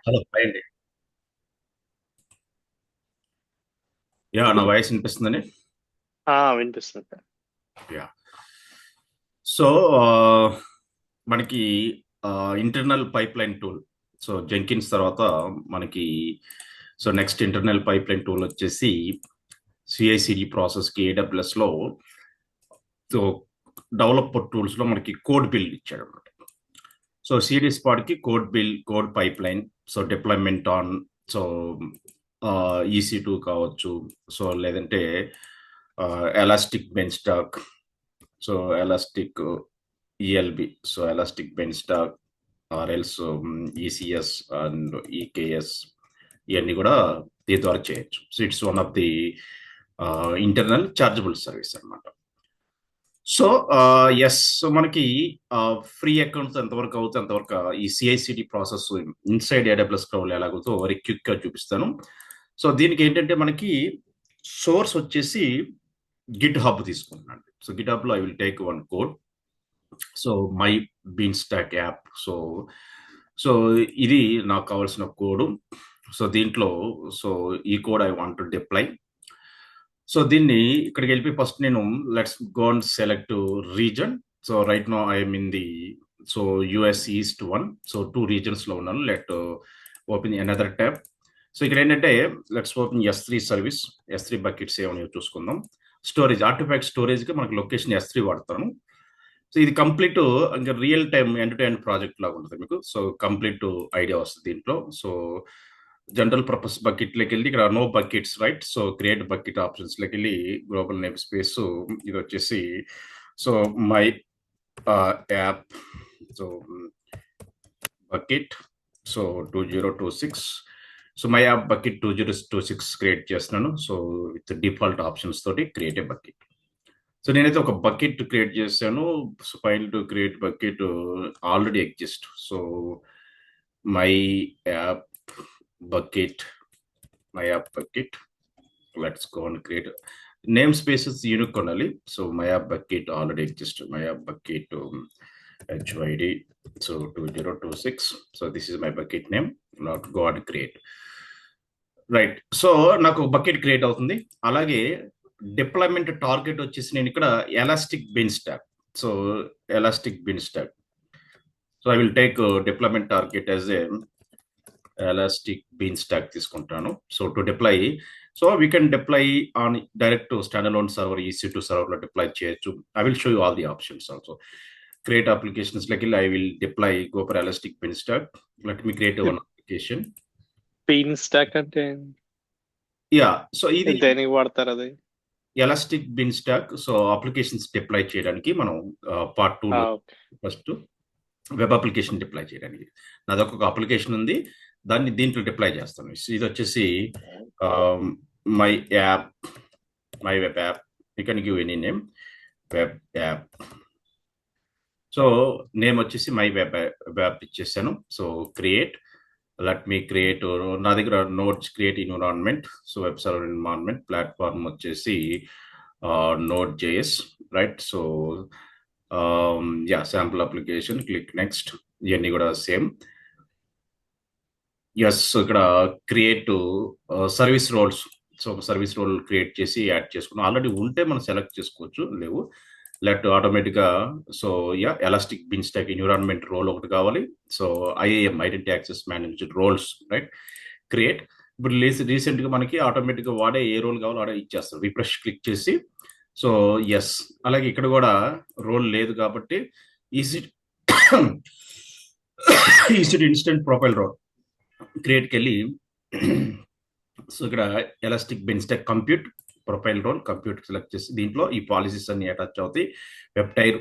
Hello hi అండి. నా voice వినిపిస్తుందండి. వినిపిస్తుంది సార్. యా సో మనకి internal pipeline tool. So Jenkins తర్వాత మనకి next internal pipeline tool వచ్చేసి సిఐసిడి ప్రాసెస్కి ఏడబ్ల్యూఎస్లో సో డెవలపర్ టూల్స్లో మనకి కోడ్ బిల్డ్ ఇచ్చాడు అనమాట. సో సిడి స్పాట్కి code build, code pipeline, so deployment on so EC2 కావచ్చు, సో లేదంటే elastic beanstalk, so elastic ELB, so elastic beanstalk ఆర్ఎల్స్ ఈసిఎస్ అండ్ ఈకేఎస్, ఇవన్నీ కూడా దీని ద్వారా చేయొచ్చు. So it's one of the internal chargeable service అనమాట. So so మనకి ఫ్రీ అకౌంట్స్ ఎంతవరకు అవుతుంది అంతవరకు ఈ CICD process inside AWS cloud ఎలాగవుతుందో వెరీ క్విక్గా చూపిస్తాను. సో దీనికి ఏంటంటే మనకి సోర్స్ వచ్చేసి గిట్ హబ్ తీసుకుంటున్నాను. సో గిట్ హబ్లో I will take one code. So my beanstalk app. So so ఇది నాకు కావాల్సిన కోడ్. సో దీంట్లో సో ఈ code I want to deploy. So దీన్ని ఇక్కడికి వెళ్ళి ఫస్ట్ నేను let's go and select region. So right now I'm in the so US east one. So 2 regions లో ఉన్నాను. Let open another tab. So ఇక్కడ ఏంటంటే let's open S3 service. S3 buckets ఏమని చూసుకుందాం. స్టోరేజ్ ఆర్టిఫాక్ట్ స్టోరేజ్కి మనకి location S3 వాడతాను. So ఇది complete ఇంకా real time end to end project లాగా ఉంటుంది మీకు. సో కంప్లీట్ ఐడియా వస్తుంది దీంట్లో. సో జనరల్ పర్పస్ బకెట్లోకి వెళ్ళి ఇక్కడ no buckets, right. So create bucket ఆప్షన్స్లోకి వెళ్ళి గ్లోబల్ నేమ్ స్పేస్ ఇది వచ్చేసి so my app so bucket so 2026. So my app bucket 2026 create చేస్తున్నాను. సో విత్ డిఫాల్ట్ ఆప్షన్స్ తోటి క్రియేట్ ఏ బకెట్. సో నేనైతే ఒక బకెట్ క్రియేట్ చేశాను. So file to create bucket already exist. So my app bucket let's go and create name spaces unique ఉండాలి. So my app bucket already exist. My app bucket HYD so 2026. So this is my bucket name. Not go and create, right. So నాకు bucket create అవుతుంది. అలాగే deployment target వచ్చేసి నేను ఇక్కడ elastic bin stock. So elastic bin stock. So I will take deployment target as a elastic beanstalk తీసుకుంటాను. So to deploy, so we can deploy on direct standalone server, EC2 సర్వర్లో deploy చేయొచ్చు. I will show you all the options also. Create applications లకి I will deploy go for Elastic Beanstalk. Let me create one application. Beanstalk అంటే so ఇది దేనికి వాడతారు అది? Elastic bin stock. So applications deploy చేయడానికి మనం part 2 first web application deploy చేయడానికి నాదొక అప్లికేషన్ ఉంది, దాన్ని దీంట్లో డిప్లై చేస్తాను. ఇది వచ్చేసి my app, my web app. You can give any name. Web app. So name వచ్చేసి మై వెబ్ యాప్ ఇచ్చేసాను. So create, let me create. నా దగ్గర notes create environment. So web server environment platform వచ్చేసి Node JS, right. So sample application, click next. ఇవన్నీ కూడా same. ఇక్కడ create service roles. So service role create చేసి add చేసుకున్నాం. Already ఉంటే మనం సెలెక్ట్ చేసుకోవచ్చు, లేవు లెట్ ఆటోమేటిక్గా. So elastic Beanstalk environment role ఒకటి కావాలి. So IAM identity access management roles, right. Create. ఇప్పుడు రీసెంట్గా మనకి ఆటోమేటిక్గా వాడే ఏ రోల్ కావాలో వాడే ఇచ్చేస్తారు. రిఫ్రెష్ క్లిక్ చేసి సో ఎస్. అలాగే ఇక్కడ కూడా రోల్ లేదు కాబట్టి ఈజీ ఇన్స్టెంట్ ప్రొఫైల్ రోల్ క్రియేట్కి వెళ్ళి సో ఇక్కడ elastic Beanstalk compute profile role compute select చేసి దీంట్లో ఈ పాలసీస్ అన్ని అటాచ్ అవుతాయి. Web tier,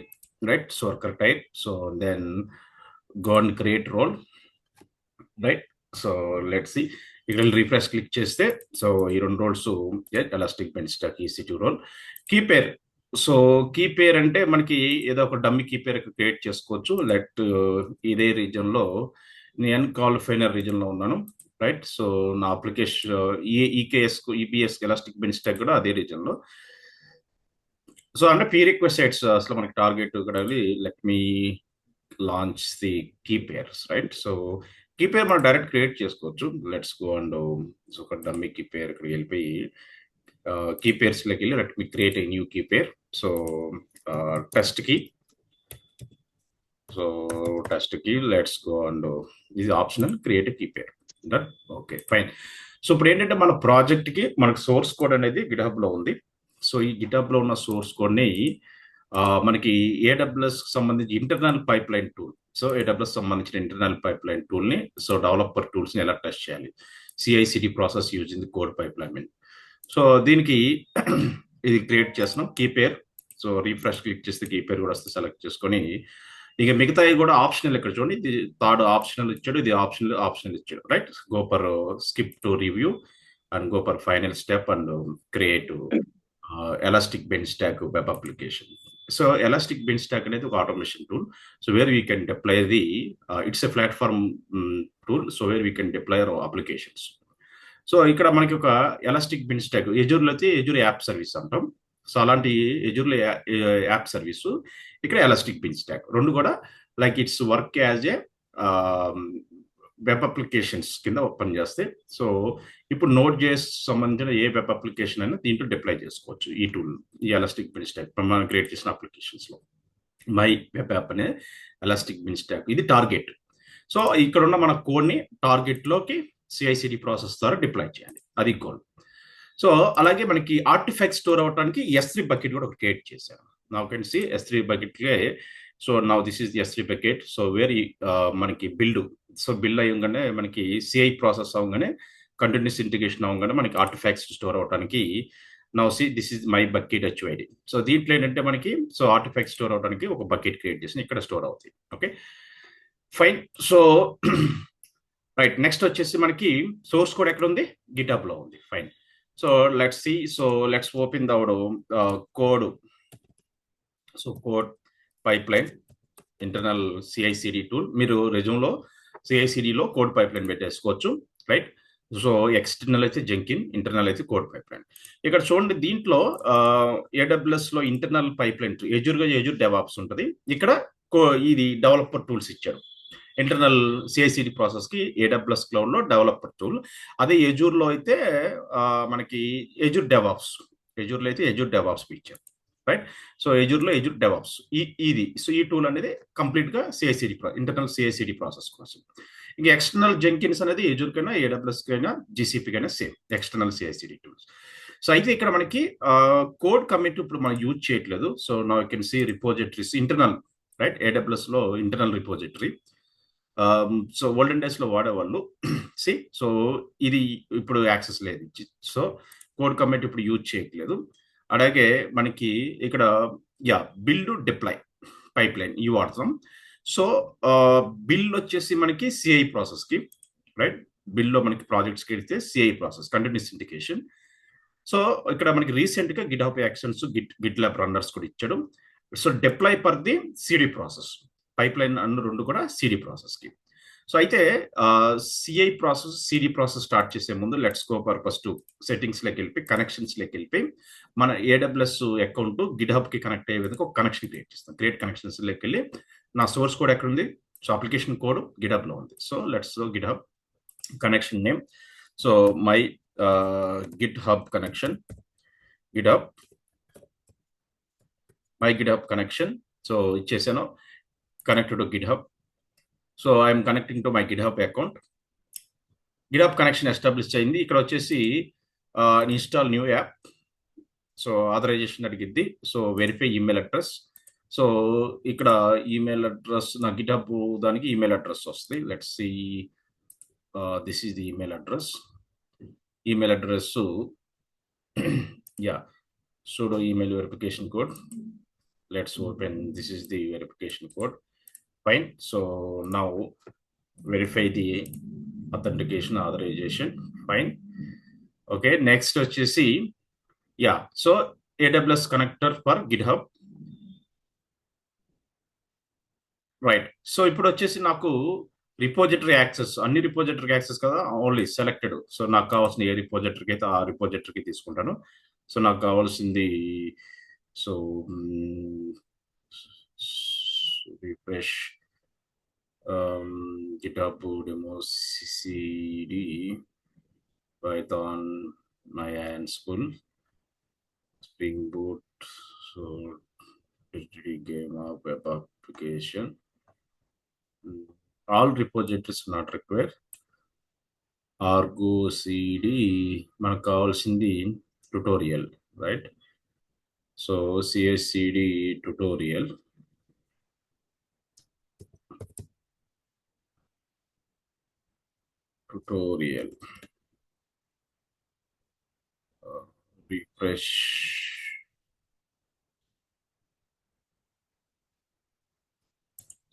right. So worker tier. So then go and create role, right. So let's see. ఇక్కడ refresh click చేస్తే సో ఈ 2 roles Elastic Beanstalk EC2 role. Key pair. So key pair అంటే మనకి ఏదో ఒక dummy key pair create చేసుకోవచ్చు. Let ఇదే రీజన్లో నేను అన్క్వాలిఫైనర్ రీజన్లో ఉన్నాను, రైట్. సో నా application EBS Elastic Beanstalk కూడా అదే రీజన్లో. సో అంటే పీ రిక్వెస్ట్ సైట్స్ అసలు మనకి టార్గెట్ ఇక్కడ let me launch the key pairs, right. So key pair మనం డైరెక్ట్ క్రియేట్ చేసుకోవచ్చు. లెట్స్ గో అండ్ సో ఒక డమ్మీ కీ పేర్ ఇక్కడికి వెళ్ళిపోయి కీ పేర్స్లోకి వెళ్ళి let me create a new key pair. So test కి సో టెస్ట్ కి let's go and ఇది optional create key pair. Done. Okay fine. So ఇప్పుడు ఏంటంటే మన ప్రాజెక్ట్ కి మనకు సోర్స్ కోడ్ అనేది గిటహబ్ లో ఉంది. సో ఈ గిటహబ్ లో ఉన్న సోర్స్ కోడ్ ని మనకి ఏడబ్ల్యూఎస్ సంబంధించి internal pipeline tool. So AWS సంబంధించిన ఇంటర్నల్ పైప్ లైన్ టూల్ ని సో డెవలపర్ టూల్స్ ని ఎలా టెస్ట్ చేయాలి, CICD process using code pipeline. So దీనికి ఇది క్రియేట్ చేస్తున్నాం key pair. So refresh click చేస్తే కీ పేర్ కూడా వస్తే సెలెక్ట్ చేసుకొని ఇక మిగతాయి కూడా ఆప్షనల్ ఇక్కడ చూడండి. ఇది థర్డ్ ఆప్షనల్ ఇచ్చాడు, ఇది ఆప్షనల్ ఇచ్చాడు. Right, go for skip to review and go for final step and create Elastic Beanstalk web application. So elastic Beanstalk అనేది ఒక automation tool. So where we can deploy the it's a platform tool. So where we can deploy our applications. So ఇక్కడ మనకి ఒక Elastic Beanstalk, ఎజూర్లో అయితే Azure app service అంటాం. So అలాంటి ఎజూర్లో యాప్ సర్వీసు, ఇక్కడ ఎలాస్టిక్ బెంచ్ స్టాక్ రెండు కూడా like it's work as a web applications కింద ఓపెన్ చేస్తే. సో ఇప్పుడు నోట్ జేఎస్ సంబంధించిన ఏ వెబ్ అప్లికేషన్ అయినా దీంట్లో డిప్లై చేసుకోవచ్చు ఈ టూల్, ఈ ఎలాస్టిక్ బెంచ్ స్టాక్ మనం క్రియేట్ చేసిన అప్లికేషన్స్ లో. మై వెబ్ యాప్ అనే ఎలాస్టిక్ బెంచ్ స్టాక్ ఇది టార్గెట్. సో ఇక్కడ ఉన్న మన కోడ్ ని టార్గెట్ లోకి సిఐసిడి ప్రాసెస్ ద్వారా డిప్లాయ్ చేయాలి, అది గోల్. సో అలాగే మనకి ఆర్టిఫాక్ట్ స్టోర్ అవడానికి S3 బకెట్ కూడా క్రియేట్ చేశాను. Now can C S3 bucket. So now this is the S3 bucket. So very మనకి బిల్డ్, సో బిల్డ్ అయ్యగానే మనకి సిఐ ప్రాసెస్ అవగానే కంటిన్యూస్ ఇంటిగ్రేషన్ అవగానే మనకి ఆర్టిఫాక్ట్స్ స్టోర్ అవడానికి now see this is my bucket HYD. So దీంట్లో ఏంటంటే మనకి so artefact store అవడానికి ఒక బకెట్ క్రియేట్ చేసి ఇక్కడ స్టోర్ అవుతాయి. Okay fine. So right, next వచ్చేసి మనకి సోర్స్ కోడ్ ఎక్కడ ఉంది, గిటహబ్ లో ఉంది. Fine. So let's see. So let's open దవడు code. So code pipeline internal CICD tool. మీరు రెజ్యూమ్లో సిఐసిడిలో కోడ్ పైప్ లైన్ పెట్టేసుకోవచ్చు. రైట్. సో ఎక్స్టర్నల్ అయితే జెంకిన్, ఇంటర్నల్ అయితే కోడ్ పైప్ లైన్. ఇక్కడ చూడండి, దీంట్లో ఏడబ్ల్యూఎస్ లో ఇంటర్నల్ పైప్ లైన్ ఎజూర్గా ఎజూర్ డెవాప్స్ ఉంటుంది. ఇక్కడ ఇది డెవలపర్ టూల్స్ ఇచ్చారు. ఇంటర్నల్ సిఐసిడి ప్రాసెస్ కి ఏడబ్ల్యూఎస్ క్లౌడ్ లో డెవలపర్ టూల్. అదే ఎజూర్లో అయితే మనకి ఎజూర్ డెవాప్స్, ఎజూర్లో అయితే ఎజూర్ డెవాప్స్ ఇచ్చారు. రైట్. సో ఎజూర్లో ఎజూర్ డెవాప్స్ ఇది. సో ఈ టూల్ అనేది కంప్లీట్ గా సిఐసిడి ఇంటర్నల్ సిఐసిడి ప్రాసెస్ కోసం. ఇంకా ఎక్స్టర్నల్ జెంకిన్స్ అనేది ఎజూర్ కైనా ఏడబ్ల్యూఎస్ కైనా జీసీపీ కైనా same external CICD tools. So అయితే ఇక్కడ మనకి కోడ్ కమిట్ ఇప్పుడు మనం యూజ్ చేయట్లేదు. సో నా can see repositories internal, right, AWS లో internal repository. So olden days లో వాడేవాళ్ళు. సి సో ఇది ఇప్పుడు యాక్సెస్ లేదు. సో కోడ్ కమిట్ ఇప్పుడు యూజ్ చేయట్లేదు. అలాగే మనకి ఇక్కడ బిల్డ్ డిప్లై పైప్ లైన్ ఇవి వాడతాం. సో బిల్డ్ వచ్చేసి మనకి సిఐ ప్రాసెస్ కి, రైట్, బిల్డ్ లో మనకి ప్రాజెక్ట్స్ కి వెళ్తే CI process continuous integration. So ఇక్కడ మనకి రీసెంట్ గా GitHub actions, GitLab runners కూడా ఇచ్చాడు. So deploy for the CD process, pipeline అన్న రెండు కూడా సిడి ప్రాసెస్ కి. సో అయితే సిఐ ప్రాసెస్ సిడి ప్రాసెస్ స్టార్ట్ చేసే ముందు let's go purpose to settings లోకి వెళ్ళి కనెక్షన్స్ లోకి వెళ్ళి మన ఏడబ్ల్యూఎస్ అకౌంట్ గిట్హబ్ కి కనెక్ట్ అయ్యే విధంగా ఒక కనెక్షన్ క్రియేట్ చేస్తాం. క్రియేట్ కనెక్షన్స్ లోకి వెళ్ళి నా సోర్స్ కోడ్ ఎక్కడ ఉంది, సో అప్లికేషన్ కోడ్ గిట్హబ్ లో ఉంది. So let's GitHub connection name. So my GitHub connection, GitHub my GitHub connection. So ఇచ్చేసాను connected to GitHub. So I'm connecting to my GitHub account. GitHub connection establish అయింది. ఇక్కడ వచ్చేసి install new app. So authorization అడిగిద్ది. So verify email address. So ఇక్కడ email address నా GitHub దానికి email address వస్తుంది. Let's see this is the email address. Email address sudo email verification code. Let's open, this is the verification code. Fine. So now verify the authentication authorization. Fine. Okay, next వచ్చేసి so AWS connector for GitHub. Right. So ఇప్పుడు వచ్చేసి నాకు repository access, అన్ని రిపోజిటరీకి access కదా, only selected. So నాకు కావాల్సిన ఏ రిపోజిటరీకి అయితే ఆ రిపోజిటరీకి తీసుకుంటాను. సో నాకు కావాల్సింది so refresh GitHub demo cd python MyAnsible Spring Boot, so HTTP game of web application. All repositories not required. Argo CD మనకు కావాల్సింది tutorial, right? So CSCD tutorial. Refresh.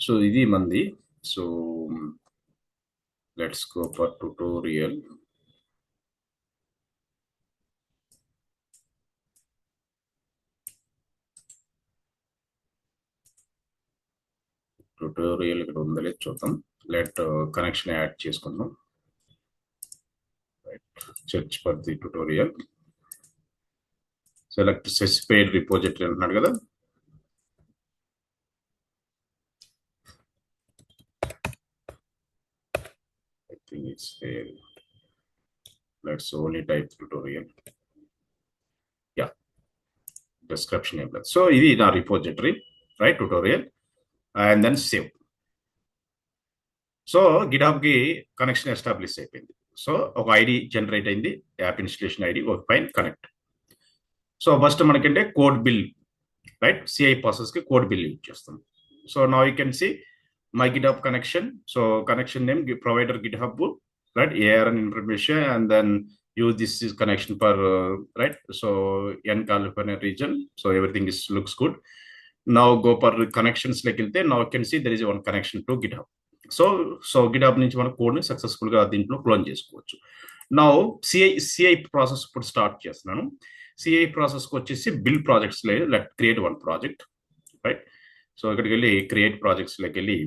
So ఇది మంది. So let's go for tutorial. Tutorial ఇక్కడ ఉందలే చూద్దాం. Let connection add చేసుకుందాం. Right. Search for the tutorial. Select specified repository అంటున్నాడు కదా. I think it's there. Let's only type tutorial. Yeah. Description. So ఇది నా repository, right? Tutorial. And then save. So GitHub కి connection establish అయిపోయింది. So ఒక ID generate అయింది, app installation ID, ఒక fine connect. So first మనకంటే code build, right? CI process కి code build use చేస్తాం. So now you can see my GitHub connection. So connection name provider GitHub, right? ARN information and then use this is connection for right, so n California region, so everything is looks good. Now go for connections like ilte, now you can see there is one connection to GitHub. So GitHub నుంచి మన code ని successful గా దీంట్లో clone చేసుకోవచ్చు. Now CI process ఇప్పుడు start చేస్తున్నాను. CI process కి వచ్చేసి బిల్ ప్రాజెక్ట్స్ లో let create one project, right? So ఇక్కడికి వెళ్ళి క్రియేట్ ప్రాజెక్ట్స్ లోకి వెళ్ళి,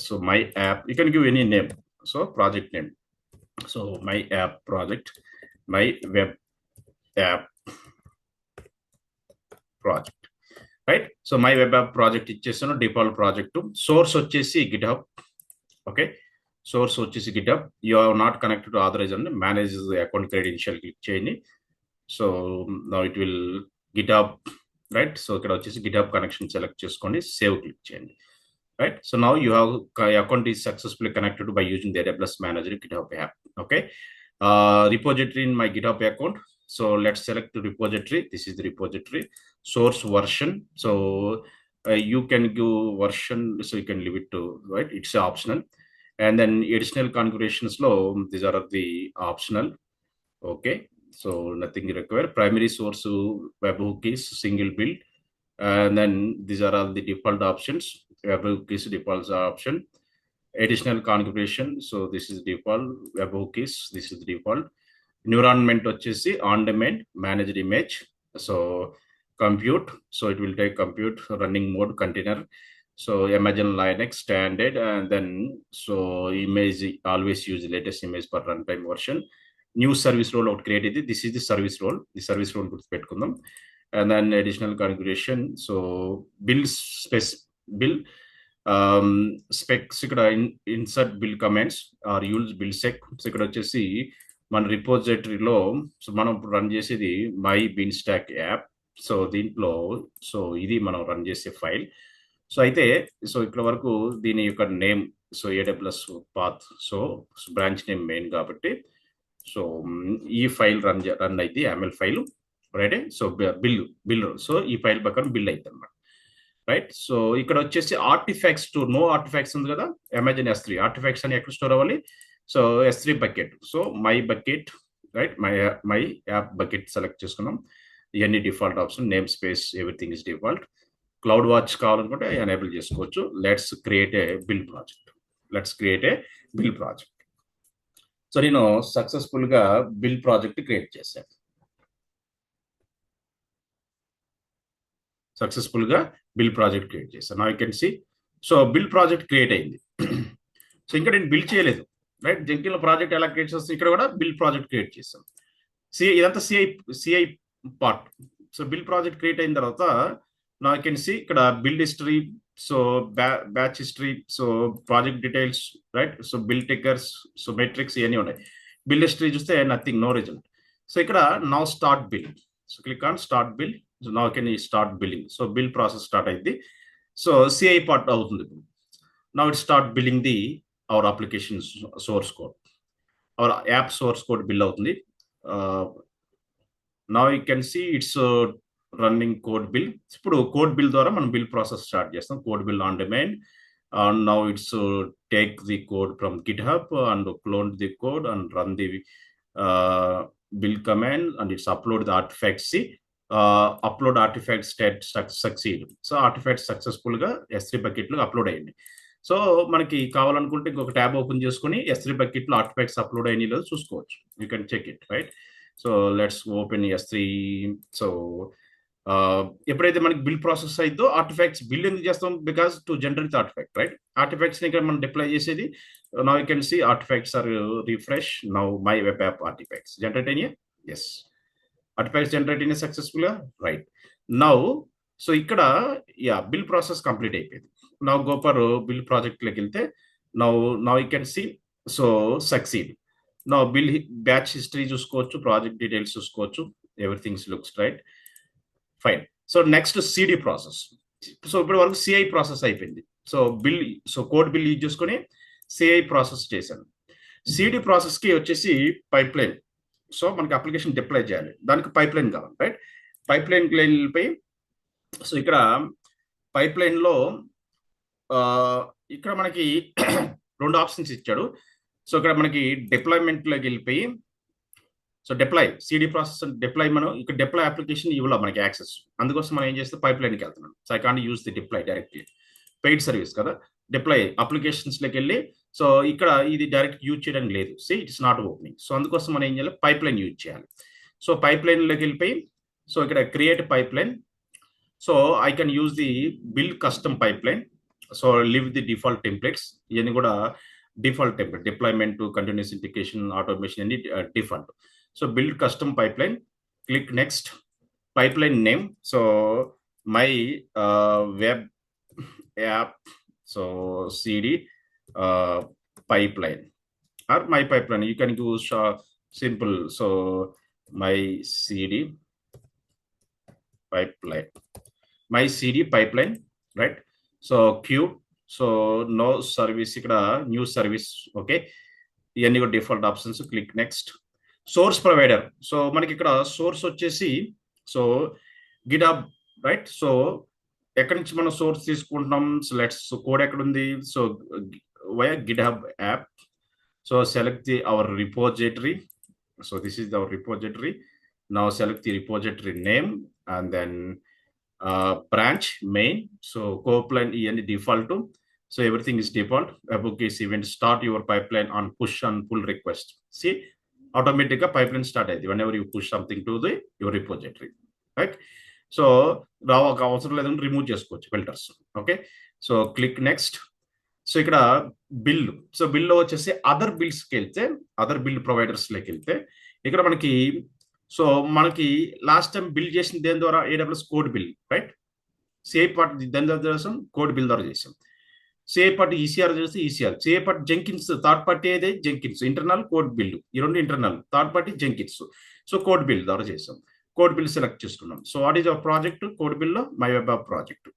so my app, you can give any name. So project name, so my app project, my web app project, right? So my web app project ఇచ్చేసాను, default project. Source వచ్చేసి GitHub, okay? Source వచ్చేసి GitHub. You have not connected to authorize అండి, manage account credential click చేయండి. So now it will GitHub, right? So ఇక్కడ వచ్చేసి GitHub connection select చేసుకోండి, save click చేయండి, right? So now you have account is successfully connected by using the AWS Manager GitHub app. Okay, repository in my GitHub account. So let's select the repository. This is the repository. Source version. So you can give version, so you can leave it to, right? It's optional. And then additional configurations low, these are the optional. Okay, so nothing required. Primary source webhook is single build, and then these are all the default options. Webhook is default option. Additional configuration, so this is default. Webhook is, this is default. Environment వచ్చేసి on demand managed image, so compute, so it will take compute, running mode container, so Amazon Linux standard, and then so image always use latest image per runtime version. New service role out created, this is the service role, the service role గుర్తుపెట్టుకుందాం. And then additional configuration, so build space, build specs, ఇక్కడ insert build commands or use build spec. So ఇక్కడ వచ్చేసి మన రిపోజిటరీలో, so మనం run చేసేది my Beanstalk app. So దీంట్లో, so ఇది మనం రన్ చేసే ఫైల్. సో అయితే, సో ఇక్కడ వరకు దీని యొక్క name, so AWS path, so branch name main కాబట్టి, సో ఈ ఫైల్ రన్ అయితే ML file, right? So build, so ఈ ఫైల్ ప్రకారం బిల్ అయితే అన్నమాట, రైట్? సో ఇక్కడ వచ్చేసి ఆర్టిఫాక్ట్స్ టు నో ఆర్టిఫాక్ట్స్ ఉంది కదా, అమెజాన్ S3 ఆర్టిఫాక్ట్స్ అని ఎక్కడ స్టోర్ అవ్వాలి? So S3 bucket, so my bucket, right? My app bucket select చేసుకున్నాం. ఇవన్నీ default option, name space everything is default. Cloud watch కావాలనుకుంటే ఎనేబుల్ చేసుకోవచ్చు. Let's create a bill project. So నేను successful గా bill project create చేశాను. Successful గా bill project create చేశాను. Now you can C, so build project create అయింది. So ఇంకా నేను బిల్ చేయలేదు, రైట్? జెంకిన్ లో ప్రాజెక్ట్ ఎలా క్రియేట్ చేస్తాను, ఇక్కడ కూడా బిల్ ప్రాజెక్ట్ క్రియేట్ చేస్తాను. ఇదంతా CI part. So build project create అయిన తర్వాత నా యూ కెన్ సి ఇక్కడ build history, so batch history, so project details, right. So build triggers, so metrics ఇవన్నీ ఉన్నాయి. బిల్ హిస్టరీ చూస్తే నథింగ్, నో రిజల్ట్. సో ఇక్కడ now start build. So click on start build. So now can start building. So build process start అయింది. So CI part అవుతుంది ఇప్పుడు. Now it start building the our application source code, our app source code build అవుతుంది. Now you can see it's running code build. ఇప్పుడు code build ద్వారా మనం build process start చేస్తాం. Code build on demand. Now it's take the code from GitHub and clone the code and run the build command and it's upload the artifacts. Upload artifact state succeed. So artifact successful గా S3 bucket లో upload అయ్యింది. So మనకి కావాలనుకుంటే ఇంకొక tab open చేసుకుని S3 bucket లో artefacts upload అయినాయి లేదో చూసుకోవచ్చు. You can check it, right. So let's open S3. So ఎప్పుడైతే మనకి బిల్ ప్రాసెస్ అయిద్దో ఆర్టిఫాక్ట్స్ బిల్ ఎందుకు చేస్తాం? Because to generate artifact, right. Artifacts ని ఇక్కడ మనం డిప్లాయ్ చేసేది. Now you can see artifacts are refresh. Now my web app artifacts generate అయినాయి. ఎస్, ఆర్టిఫాక్ట్స్ జనరేట్ అయినాయి సక్సెస్ఫుల్ గా, రైట్. నౌ సో ఇక్కడ బిల్ ప్రాసెస్ కంప్లీట్ అయిపోయింది. Now go for build project లోకి వెళ్తే now you can see so succeed. Now build batch history చూసుకోవచ్చు, project details చూసుకోవచ్చు, everything looks right, fine. So next CD process. So ఇప్పటి వరకు CI process అయిపోయింది. So build, so code build use చేసుకొని CI process చేశాను. CD process కి వచ్చేసి pipeline. So మనకి అప్లికేషన్ డిప్లాయ్ చేయాలి, దానికి పైప్ లైన్ కావాలి, రైట్. పైప్ లైన్ వెళ్ళిపోయి సో ఇక్కడ పైప్ లైన్ లో ఇక్కడ మనకి రెండు ఆప్షన్స్ ఇచ్చాడు. సో ఇక్కడ మనకి డిప్లాయ్మెంట్ లోకి వెళ్ళిపోయి so deploy CD process deploy, మనం ఇక్కడ డిప్లాయ్ అప్లికేషన్ ఇవ్వాలి మనకి యాక్సెస్. అందుకోసం మనం ఏం చేస్తే పైప్ లైన్కి వెళ్తున్నాం. So I can't use the deploy directly, paid service కదా. డిప్లాయ్ అప్లికేషన్స్ లోకి వెళ్ళి సో ఇక్కడ ఇది డైరెక్ట్ యూజ్ చేయడానికి లేదు. See it's not opening. So అందుకోసం మనం ఏం చేయాలి? పైప్ లైన్ యూజ్ చేయాలి. సో పైప్ లైన్ లోకి వెళ్ళిపోయి సో ఇక్కడ create pipeline. So I can use the bill custom pipeline. So live the default templates, ఇవన్నీ కూడా default template. Deployment, continuous integration, automation అన్ని default. So build custom pipeline, click next. Pipeline name so my web app so CD pipeline or my pipeline. You can use simple. So my CD pipeline, my CD pipeline, right. So queue, so no service, ఇక్కడ new service, okay. ఇవన్నీ కూడా default options. Click next. Source provider. So మనకి ఇక్కడ source వచ్చేసి so GitHub, right. So ఎక్కడి నుంచి మనం source తీసుకుంటున్నాం? సో లెట్స్ కోడ్ ఎక్కడ ఉంది? So via GitHub app. So select the our repository. So this is our repository. Now select the repository name and then branch main. So copeland and default. So everything is default. Case event start your pipeline on push and pull request. See, automatically pipeline start whenever you push something to the your repository, right. So అవసరం లేదని remove చేసుకోవచ్చు filters, okay. So click next. So ఇక్కడ bill. So బిల్లో వచ్చేసి other బిల్స్కి వెళ్తే, other bill providers లోకి వెళ్తే ఇక్కడ మనకి లాస్ట్ టైం బిల్ చేసిన దేని ద్వారా? AWS code build, right. CI part దాని ద్వారా చేసాం, కోడ్ బిల్ ద్వారా చేసాం. సిఐ పార్ట్ ECR చేస్తే ECR. CI part Jenkins, third party ఏదే జెంకిన్స్. ఇంటర్నల్, కోడ్ బిల్, ఈ రెండు ఇంటర్నల్. Third party Jenkins. So code build ద్వారా చేసాం. కోడ్ బిల్ సెలెక్ట్ చేసుకున్నాం. So what is our project? Code build లో my web app project,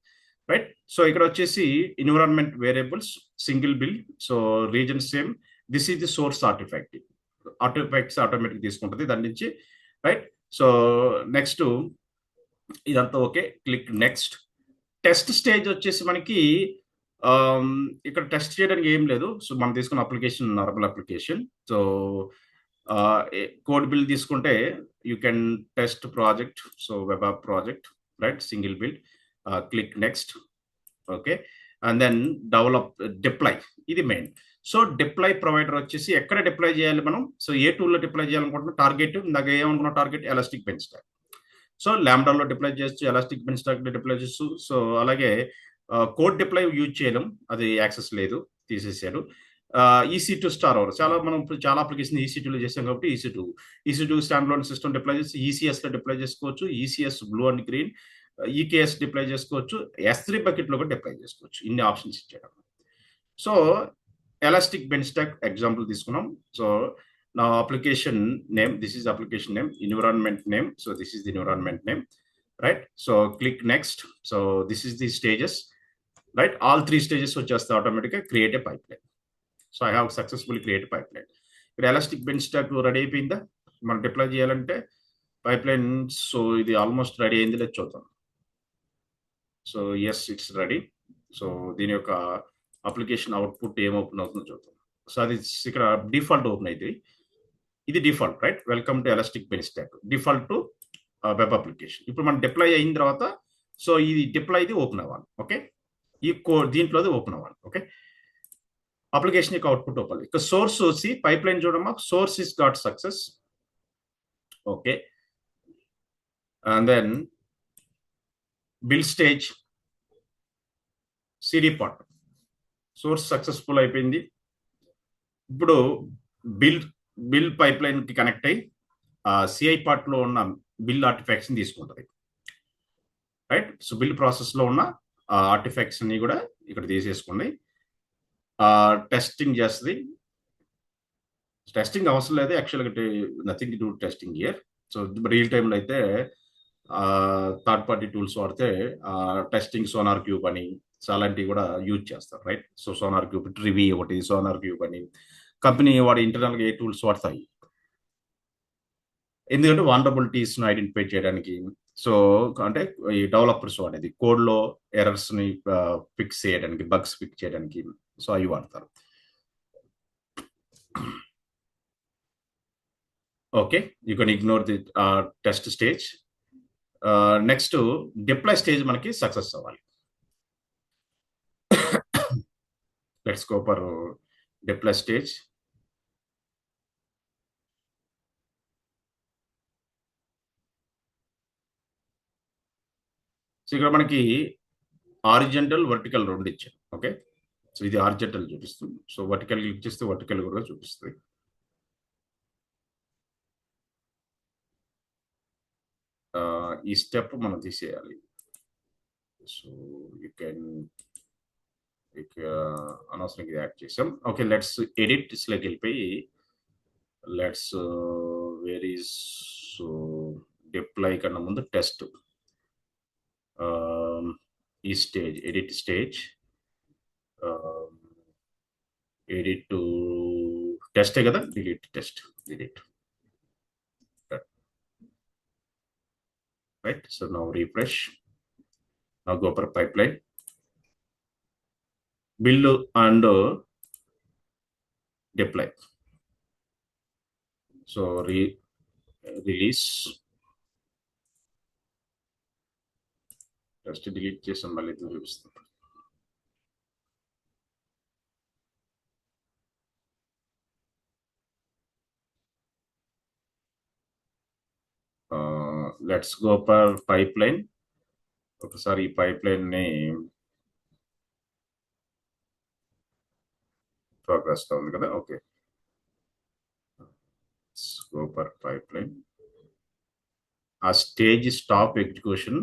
right. So ఇక్కడ వచ్చేసి environment variables, single build, so reason same. This is the source artefact. Artefacts automatic తీసుకుంటుంది దాని నుంచి, right. So next ఇదంతా okay. Click next. Test stage వచ్చేసి మనకి ఇక్కడ టెస్ట్ చేయడానికి ఏం లేదు. సో మనం తీసుకున్న application normal application. So code build తీసుకుంటే you can test project. So web app project, right, single build. Click next, okay. And then develop, deploy, ఇది మెయిన్. సో డిప్లాయ్ ప్రొవైడర్ వచ్చేసి ఎక్కడ డిప్లాయ్ చేయాలి మనం? సో ఏ టూల్లో డిప్లాయ్ చేయాలనుకుంటున్నాం? Target, ఇందాక ఏమనుకున్నాం? Target elastic beanstalk. So లాంబ్డాలో డిప్లాయ్ చేయొచ్చు, ఎలాస్టిక్ బెంచ్ స్టాక్ డిప్లాయ్ చేయొచ్చు. సో అలాగే కోడ్ డిప్లాయ్ యూజ్ చేయడం, అది యాక్సెస్ లేదు, తీసేసాడు. EC2 స్టార్ అవర్, మనం చాలా అప్లికేషన్ EC2లో చేసాం కాబట్టి EC2 stand loan system deploy చేసి ECS లో డిప్లాయ్ చేసుకోవచ్చు. ECS blue and green, EKS deploy చేసుకోవచ్చు, S3 బకెట్లో కూడా డిప్లై చేసుకోవచ్చు. ఇన్ని ఆప్షన్స్ ఇచ్చాడు. So elastic bench stock example తీసుకున్నాం. సో నా application name, this is application name, environment name, so this is the environment name, right. So click next. So this is the stages, right. All 3 stages వచ్చేస్తే ఆటోమేటిక్గా create a pipe line. So I have successfully create pipeline. ఇక్కడ Elastic Beanstalk ready అయిపోయిందా? మనం deploy చేయాలంటే pipeline. So ఇది almost ready అయింది లేదు చూద్దాం. So yes, it's ready. So దీని యొక్క అప్లికేషన్ అవుట్పుట్ ఏం ఓపెన్ అవుతుందో చూద్దాం. సో అది ఇక్కడ డిఫాల్ట్ ఓపెన్ అయితే ఇది default, right. Welcome to elastic bench stock, default to web application. ఇప్పుడు మనం డిప్లాయ్ అయిన తర్వాత సో ఇది డిప్లాయ్ది ఓపెన్ అవ్వాలి. ఓకే, ఈ దీంట్లోది ఓపెన్ అవ్వాలి. ఓకే, అప్లికేషన్ యొక్క అవుట్పుట్ ఓపెన్. ఇక సోర్స్ వచ్చి పైప్ లైన్ చూడమ్మా. Source is got success. Okay, and then build stage, CD part, source successful అయిపోయింది. ఇప్పుడు బిల్ పైప్ లైన్ కి కనెక్ట్ అయ్యి సిఐ పార్ట్ లో ఉన్న బిల్ ఆర్టిఫాక్ట్స్ తీసుకుంటుంది, రైట్. సో బిల్ ప్రాసెస్ లో ఉన్న ఆర్టిఫాక్ట్స్ అన్ని కూడా ఇక్కడ తీసేసుకుంది. టెస్టింగ్ చేస్తుంది. టెస్టింగ్ అవసరం లేదు యాక్చువల్గా, nothing to do testing here. So real టైంలో అయితే థర్డ్ పార్టీ టూల్స్ వాడితే టెస్టింగ్ సోనార్ క్యూబ్ అని అలాంటివి కూడా యూజ్ చేస్తారు, రైట్. సో సోనార్ క్యూబ్, ట్రివి ఒకటి, సోనార్ క్యూబ్ అని కంపెనీ వాడి ఇంటర్నల్గా ఏ టూల్స్ వాడతాయి, ఎందుకంటే వాల్నరబిలిటీస్ను ఐడెంటిఫై చేయడానికి. సో అంటే ఈ డెవలపర్స్ వాడేది కోడ్లో ఎర్రర్స్ని ఫిక్స్ చేయడానికి, బగ్స్ ఫిక్స్ చేయడానికి, సో అవి వాడతారు. Okay, you can ignore the test stage. Next deploy stage మనకి సక్సెస్ అవ్వాలి. Let's go for deploy stage. So ఇక్కడ మనకి హారిజంటల్, వర్టికల్ రెండు ఇచ్చారు. ఓకే, సో ఇది హారిజంటల్ చూపిస్తుంది. సో వర్టికల్ క్లిక్ చేస్తే వర్టికల్ కూడా చూపిస్తుంది. ఈ స్టెప్ మనం తీసేయాలి. సో యూ కెన్ అనవసరంగా యాడ్ చేసాం. ఓకే, లెట్స్ ఎడిట్ లోకి వెళ్ళిపోయి లెట్స్ వేర్ ఈస్ డిప్లాయ్ కన్నా ముందు టెస్ట్, ఈ stage edit stage, edit to టెస్టే కదా, delete test, delete, right. So now refresh. Now go for pipeline, build and deploy. So release, just delete చేసాం, మళ్ళీ చూపిస్తాం. Let's go for pipeline. ఒకసారి ఈ పైప్లైన్ ని ప్రోగ్రెస్ ఉంది కదా. Okay, go for pipeline. ఆ stage stop execution,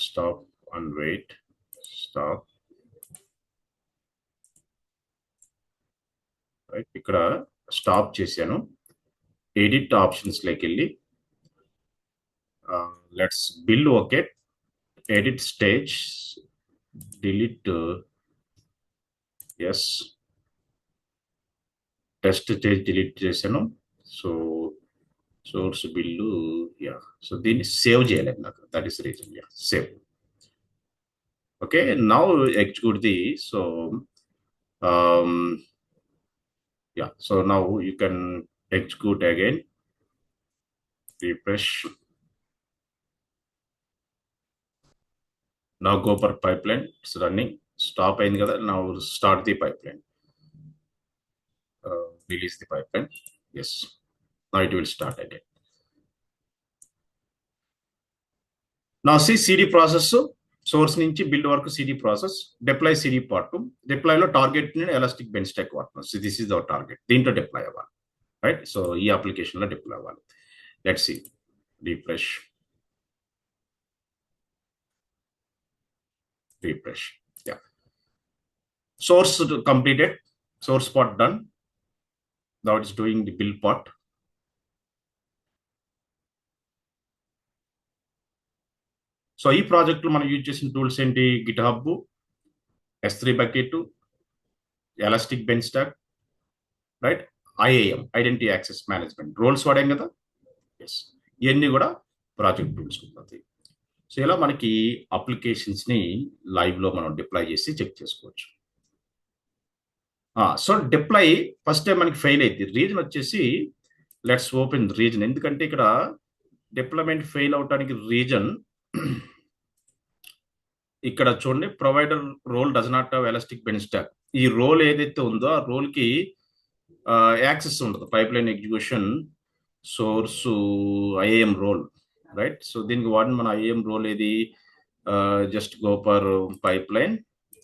stop and wait, stop, right. ఇక్కడ స్టాప్ చేశాను. ఎడిట్ ఆప్షన్స్ లోకి వెళ్ళి let's build. Okay, edit stage, delete, yes, test stage delete చేశాను. So source build, yeah. So దీన్ని save చేయలేదు నాకు, that is reason. Yeah, save. Okay, now execute the. So yeah, so now you can execute again, refresh. Now go for pipeline, it's running. Stop అయింది కదా. Now start the pipeline, release the pipeline. Yes, now it will start again. Now see CD process, source నుంచి build వరకు CD process, deploy CD part. డిప్లాయ్లో target elastic beanstalk వాడుతున్నాం. So this is our target, దీంట్లో deploy అవ్వాలి, right. So ఈ అప్లికేషన్లో deploy అవ్వాలి. Let's see. Refresh. Yeah. Source completed. Source part done. Now it's doing the build part. So ఈ ప్రాజెక్ట్లో మనం యూజ్ చేసిన టూల్స్ ఏంటి? GitHub, S3 bucket, elastic beanstalk, right, IAM, identity access management roles వాడాం కదా. Yes, ఇవన్నీ కూడా project tools ఉంటుంది. సో ఇలా మనకి అప్లికేషన్స్ని లైవ్లో మనం డిప్లాయ్ చేసి చెక్ చేసుకోవచ్చు. సో డిప్లాయ్ ఫస్ట్ టైం మనకి ఫెయిల్ అయింది. రీజన్ వచ్చేసి లెట్స్ ఓపెన్ రీజన్. ఎందుకంటే ఇక్కడ డిప్లాయ్మెంట్ ఫెయిల్ అవడానికి రీజన్ ఇక్కడ చూడండి, provider role does not have Elastic Beanstalk. ఈ రోల్ ఏదైతే ఉందో ఆ రోల్కి యాక్సెస్ ఉండదు. Pipeline execution source IAM role, right. So దీనికి వాడిన మన ఐఏఎం రోల్ ఏది? Just go for pipeline,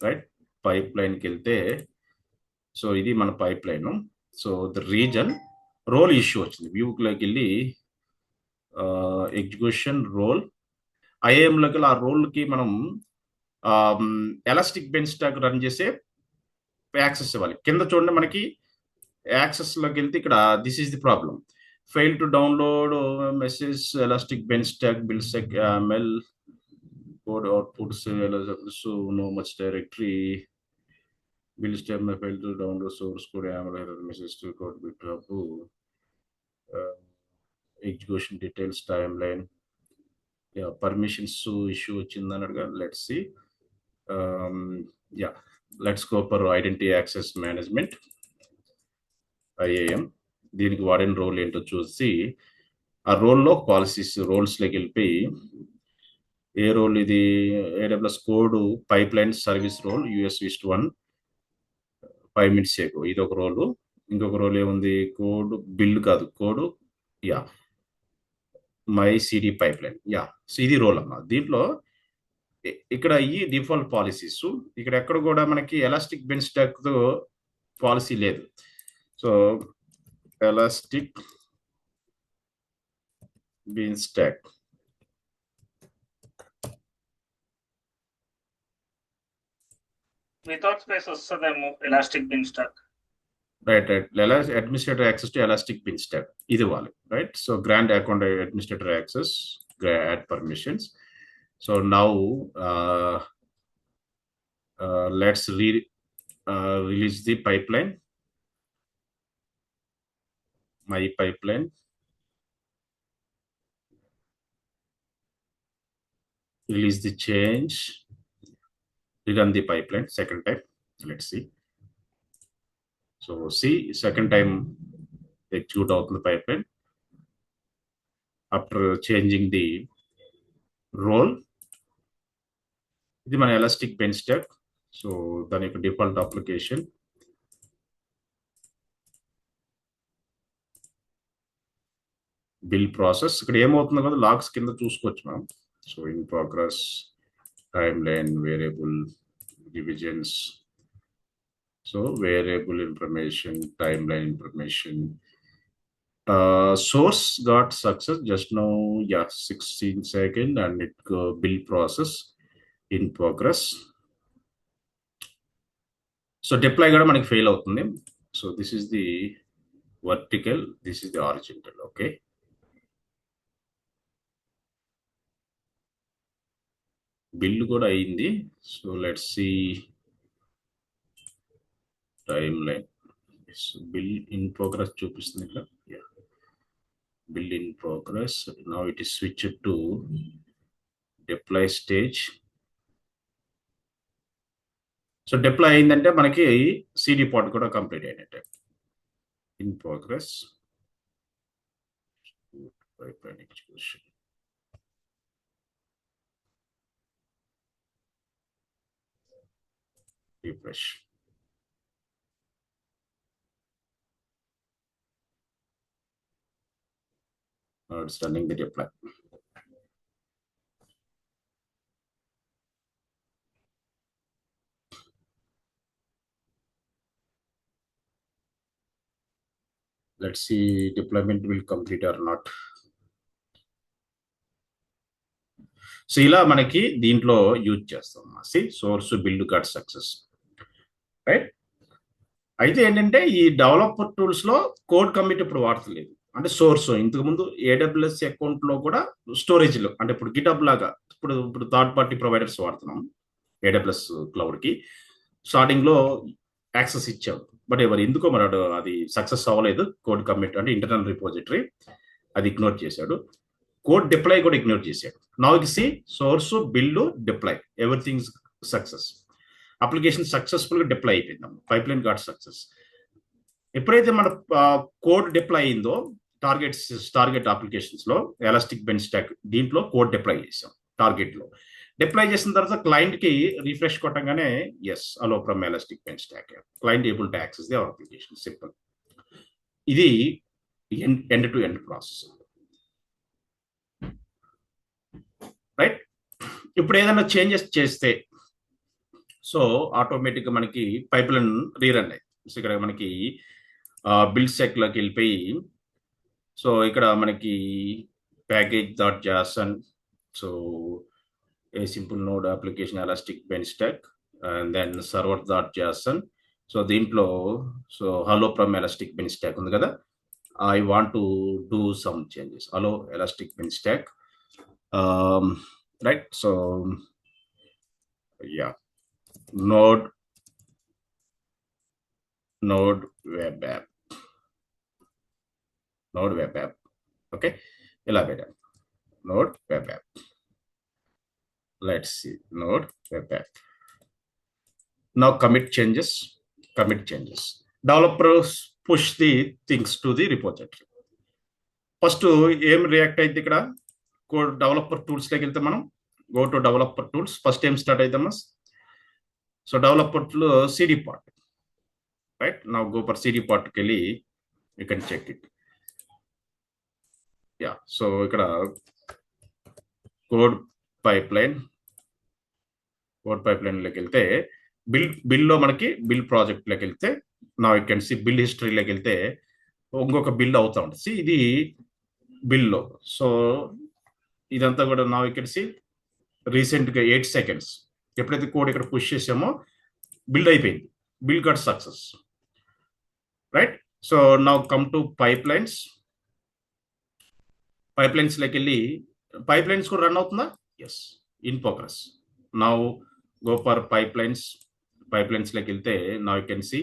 right. పైప్ లైన్కి వెళ్తే సో ఇది మన pipeline. So the reason role issue వచ్చింది. వ్యూలోకి వెళ్ళి ఎగ్జిక్యూషన్ రోల్ ఐఏఎంలోకి వెళ్ళి ఆ రోల్కి మనం ఎలాస్టిక్ బెంచ్ స్టాక్ రన్ చేసే యాక్సెస్ ఇవ్వాలి. కింద చూడండి మనకి యాక్సెస్లోకి వెళ్తే ఇక్కడ this is the problem. Fail to download message elastic bench stock bills ML code outputs so no much directory build step may fail to download source code YAML error message to code GitHub execution details timeline. Yeah, permissions issue వచ్చిందని అడగా. Let's see. Yeah, let's go for identity access management IAM. దీనికి వాడిన role ఏంటో చూసి ఆ రోల్లో policies రోల్స్లోకి వెళ్ళిపోయి ఏ రోల్ ఇది? AWS code pipeline service role US East 1 5 minutes ago. ఇది ఒక రోలు. ఇంకొక రోల్ ఏముంది? కోడ్ బిల్డ్ కాదు, code ya my CD pipeline. Ya, so ఇది రోల్ అమ్మా. దీంట్లో ఇక్కడ ఈ డిఫాల్ట్ పాలసీస్ ఇక్కడ ఎక్కడ కూడా మనకి ఎలాస్టిక్ బెంచ్ స్టాక్ పాలసీ లేదు. So elastic beanstalk without space వస్తుందేమో elastic beanstalk. Right. Administrator access to elastic beanstalk ఇది ఇవ్వాలి, right. So grant account administrator access, add permissions. So now let's release the pipeline, my pipeline. Release the change, rerun the pipeline second time. Let's see. So see, second time execute out the pipeline after changing the role. ఇది మన elastic beanstalk. So దాని యొక్క default application build process. ఇక్కడ ఏమవుతుందో కదా logs కింద చూసుకోవచ్చు మనం. So in progress, time line, variable, divisions. So variable information, time line information. Source got success just now. Yeah, 16 seconds and it bill process in progress. So deploy కూడా మనకి fail అవుతుంది. So this is the vertical, this is the horizontal. Okay, bill కూడా అయింది. So let's C time line. Bill in progress చూపిస్తుంది ఇక్కడ. Bill in progress. Now it is switch to deploy stage. So deploy అయిందంటే మనకి CD part కూడా complete అయినట్టే. In progress, pipeline execution. Refresh. Now it's running the deploy. Let's see deployment will complete or not. So ఇలా మనకి దీంట్లో use చేస్తాం source build got success, right. అయితే ఏంటంటే ఈ డెవలపర్ టూల్స్ లో కోడ్ కమిట్ ఇప్పుడు వాడతలేదు. అంటే సోర్స్ ఇంతకుముందు ఏడబ్ల్యూఎస్ అకౌంట్ లో కూడా స్టోరేజ్ లో, అంటే ఇప్పుడు గిటబ్ లాగా ఇప్పుడు థర్డ్ పార్టీ ప్రొవైడర్స్ వాడుతున్నాం ఏడబ్ల్యూఎస్ క్లౌడ్ కి. స్టార్టింగ్ లో యాక్సెస్ ఇచ్చాం, బట్ ఎందుకో మరి అది సక్సెస్ అవ్వలేదు. కోడ్ కమిట్ అంటే ఇంటర్నల్ రిపోజిటరీ అది ఇగ్నోర్ చేశాడు. కోడ్ డిప్లాయ్ కూడా ఇగ్నోర్ చేశాడు. Now see source build deploy everything success. Application successful గా డిప్లాయ్ అయిపోయింది, పైప్ లైన్ గాట్ సక్సెస్. ఎప్పుడైతే మన కోడ్ డిప్లాయ్ అయిందో టార్గెట్ అప్లికేషన్స్ లో ఎలాస్టిక్ బెంచ్ స్టాక్ దీంట్లో కోడ్ డిప్లాయ్ చేసాం. టార్గెట్ లో డిప్లాయ్ చేసిన తర్వాత క్లయింట్ కి రిఫ్రెష్ కొట్టంగానే yes hello from elastic beanstalk, client able to access the our application. Simple. ఇది end to end process, right. ఇప్పుడు ఏదైనా చేంజెస్ చేస్తే సో ఆటోమేటిక్గా మనకి పైప్ లైన్ రీరన్ అయ్యి, సో ఇక్కడ మనకి బిల్డ్ సెక్లోకి వెళ్ళిపోయి, సో ఇక్కడ మనకి package dot JSON, so a simple node application elastic beanstalk and then server dot JSON. So దీంట్లో so hello from elastic beanstalk ఉంది కదా, I want to do some changes. Hello elastic beanstalk, right. So yeah node web app, okay, ఇలా పెట్టాను node web app. Let's see node web app. Now commit changes. Developers push the things to the repository. First ఏం react అయితే ఇక్కడ code developer tools లోకి వెళ్తే మనం go to developer tools. First ఏం start అవుతామా, సో డెవలపర్లో సిడి పార్ట్, రైట్. నా గో ఫర్ సిడి పార్ట్కి వెళ్ళి you can check it. Yeah, so ఇక్కడ కోడ్ పైప్ లైన్లోకి వెళ్తే బిల్డ్లో మనకి బిల్డ్ ప్రాజెక్ట్లోకి వెళ్తే నా యూ కెన్ సి బిల్డ్ హిస్టరీలోకి వెళ్తే ఇంకొక బిల్డ్ అవుతా ఉంటుంది. ఇది బిల్డ్లో. సో ఇదంతా కూడా నా యూ కెన్ సి రీసెంట్గా 8 seconds ఎప్పుడైతే కోడ్ ఇక్కడ పుష్ చేసామో బిల్డ్ అయిపోయింది, build got success, right. So now come to pipelines లోకి వెళ్ళి పైప్ లైన్స్ కూడా రన్ అవుతుందా, yes, in progress. Now go for pipelines లోకి వెళ్తే now you can see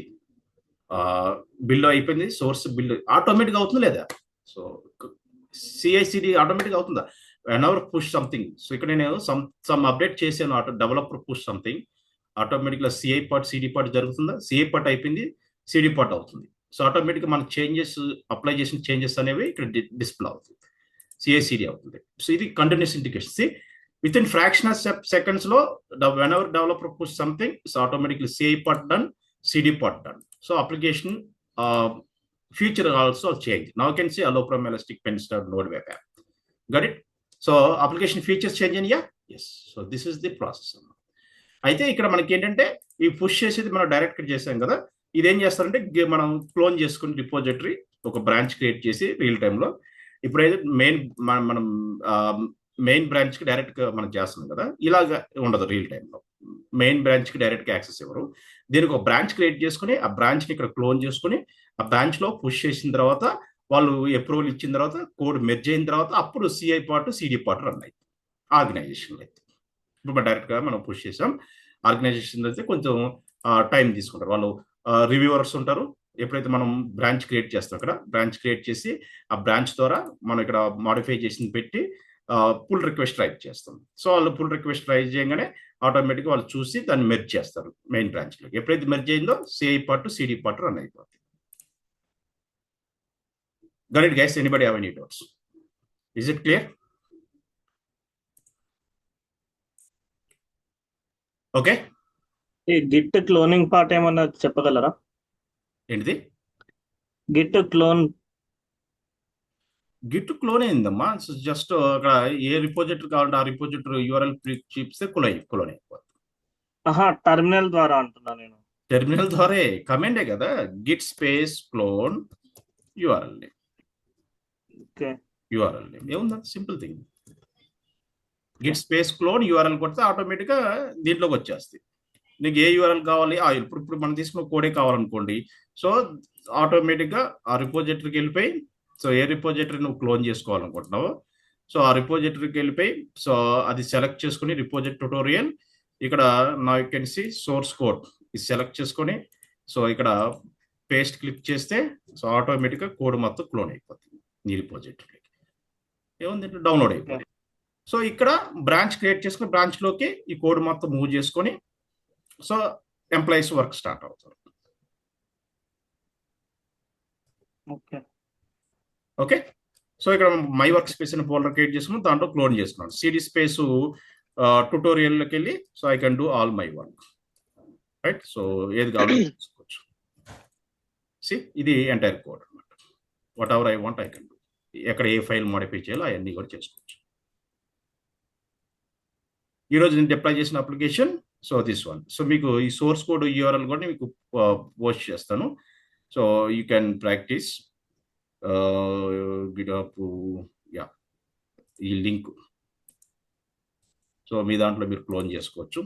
build అయిపోయింది. సోర్స్ బిల్డ్ ఆటోమేటిక్ అవుతుందా లేదా, సో సిఐసిడి ఆటోమేటిక్ అవుతుందా, whenever push something. సో ఇక్కడ నేను సమ్ అప్డేట్ చేశాను, డెవలపర్ పుష్ సంథింగ్, ఆటోమేటిక్గా సిఐ పార్ట్ సిడి పార్ట్ జరుగుతుందా, సిఐ పార్ట్ అయిపోయింది, సిడి పార్ట్ అవుతుంది. సో ఆటోమేటిక్గా మన చేంజెస్ అప్లై చేసిన చేంజెస్ అనేవి ఇక్కడ డిస్ప్లే అవుతుంది, సిఐసిడి అవుతుంది. సో ఇది continuous integration. With in fraction of seconds లో whenever developer push something, so automatically CI part done, CD part done. So application future also change. Now can see hello from elastic beanstalk node web app. Got it. So application features change అయినాయా, yes. So this is the process అన్నమాట. అయితే ఇక్కడ మనకి ఏంటంటే ఈ push చేసేది మనం direct చేసాం కదా, ఇదేం చేస్తారంటే మనం క్లోన్ చేసుకుని రిపోజిటరీ ఒక బ్రాంచ్ క్రియేట్ చేసి రియల్ టైంలో ఇప్పుడైతే మనం మెయిన్ బ్రాంచ్కి డైరెక్ట్గా మనం చేస్తున్నాం కదా, ఇలాగా ఉండదు రియల్ టైంలో. మెయిన్ బ్రాంచ్కి డైరెక్ట్గా యాక్సెస్ ఇవ్వరు. దీనికి ఒక బ్రాంచ్ క్రియేట్ చేసుకుని ఆ బ్రాంచ్ని ఇక్కడ క్లోన్ చేసుకుని ఆ బ్రాంచ్లో పుష్ చేసిన తర్వాత వాళ్ళు అప్రూవల్ ఇచ్చిన తర్వాత కోడ్ మెర్జ్ అయిన తర్వాత అప్పుడు CI part CD part run అవుతుంది ఆర్గనైజేషన్లో అయితే. ఇప్పుడు డైరెక్ట్గా మనం పుష్ చేసాం. ఆర్గనైజేషన్ అయితే కొంచెం టైం తీసుకుంటారు, వాళ్ళు రివ్యూవర్స్ ఉంటారు. ఎప్పుడైతే మనం బ్రాంచ్ క్రియేట్ చేస్తాం, ఇక్కడ బ్రాంచ్ క్రియేట్ చేసి ఆ బ్రాంచ్ ద్వారా మనం ఇక్కడ మాడిఫై చేసి పెట్టి పుల్ రిక్వెస్ట్ రైట్ చేస్తాం. సో వాళ్ళు పుల్ రిక్వెస్ట్ రైట్ చేయగానే ఆటోమేటిక్గా వాళ్ళు చూసి దాన్ని మెర్జ్ చేస్తారు మెయిన్ బ్రాంచ్లో. ఎప్పుడైతే మెర్జ్ అయిందో CI part CD part run అయిపోతుంది. Got it, guys? Anybody have any doubts? Is it clear? Okay. ఈ గిట్ క్లోనింగ్ పార్ట్ ఏమన్నా చెప్పగలరా? ఏంటిది గిట్ క్లోన్? గిట్ క్లోన్ అయిందమ్మా. జస్ట్ అక్కడ ఏ రిపోజిటరీ కావాలంటే ఆ రిపోజిటరీ యూఆర్ఎల్ చూపిస్తే క్లోన్ అయిపోతుంది. టెర్మినల్ ద్వారా అంటున్నా నేను. టెర్మినల్ ద్వారా కమాండే కదా, Git space clone URL name. Okay, URL name ఏముందా, simple thing. Git space clone URL కొడితే ఆటోమేటిక్గా దీంట్లోకి వచ్చేస్తుంది. నీకు ఏ యూఆర్ఎల్ కావాలి ఇప్పుడు మనం తీసుకున్న కోడే కావాలనుకోండి. సో ఆటోమేటిక్గా ఆ రిపోజిటరీకి వెళ్ళిపోయి, సో ఏ రిపోజిటరీ నువ్వు క్లోన్ చేసుకోవాలనుకుంటున్నావో సో ఆ రిపోజిటరీకి వెళ్ళిపోయి, సో అది సెలెక్ట్ చేసుకుని రిపోజిట్ ట్యుటోరియల్ ఇక్కడ నా you can C source code ఇది సెలెక్ట్ చేసుకొని సో ఇక్కడ పేస్ట్ క్లిక్ చేస్తే సో ఆటోమేటిక్గా కోడ్ మొత్తం క్లోన్ అయిపోతుంది నీ రిపోజిటరీకి. ఏముంది డౌన్లోడ్ అయిపోయింది. సో ఇక్కడ బ్రాంచ్ క్రియేట్ చేసుకుని బ్రాంచ్లోకి ఈ కోడ్ మొత్తం మూవ్ చేసుకొని సో ఎంప్లాయీస్ వర్క్ స్టార్ట్ అవుతారు. ఓకే, సో ఇక్కడ మై వర్క్ స్పేస్ అని ఫోల్డర్ క్రియేట్ చేసుకుని దాంట్లో క్లోన్ చేసుకున్నాను. సిడి స్పేస్ ట్యుటోరియల్లోకి వెళ్ళి so I can do all my work, right. So ఏది కావాలో చేసుకోవచ్చు. ఇది ఎంటైర్ కోడ్ అనమాట. What ever I want I can do. ఎక్కడ ఏ ఫైల్ మోడిఫై చేయాలో అవన్నీ కూడా చేసుకోవచ్చు. ఈరోజు నేను డిప్లాయ్ చేసిన application so this one. So మీకు ఈ సోర్స్ కోడ్ యూఆర్ఎల్ కూడా మీకు పోస్ట్ చేస్తాను. So you can practice get-up yeah ఈ లింక్. సో మీ దాంట్లో మీరు క్లోన్ చేసుకోవచ్చు.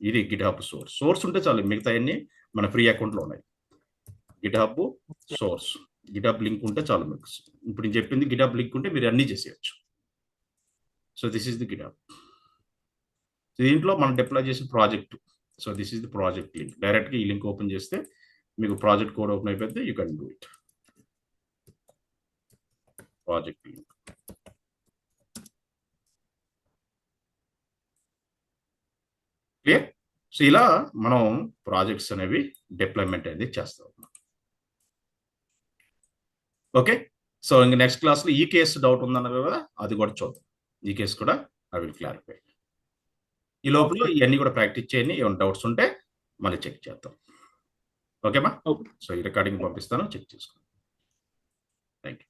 ఇది గిటప్ సోర్స్ ఉంటే చాలు, మిగతా అన్ని మన ఫ్రీ అకౌంట్లో ఉన్నాయి. గిటప్ సోర్స్ గిటప్ లింక్ ఉంటే చాలు మీకు. ఇప్పుడు నేను చెప్పింది గిటప్ లింక్ ఉంటే మీరు అన్నీ చేసేయచ్చు. So this is the get-up. దీంట్లో మనం డిప్లాయ్ చేసిన project. So this is the project link. డైరెక్ట్గా ఈ లింక్ ఓపెన్ చేస్తే మీకు ప్రాజెక్ట్ కోడ్ ఓపెన్ అయిపోతే you can do it. Project link. Clear. So ఇలా మనం ప్రాజెక్ట్స్ అనేవి డిప్లాయ్మెంట్ అనేది చేస్తాం. ఓకే, సో ఇంక నెక్స్ట్ క్లాస్లో ఈ కేసు డౌట్ ఉందన్నారు కదా, అది కూడా చూద్దాం. ఈ కేసు కూడా ఐ విల్ క్లారిఫై. ఈ లోపల ఇవన్నీ కూడా ప్రాక్టీస్ చేయండి. ఏమైనా డౌట్స్ ఉంటే మళ్ళీ చెక్ చేద్దాం. ఓకేమా? సో ఈ రికార్డింగ్ పంపిస్తాను, చెక్ చేసుకోండి. Thank you.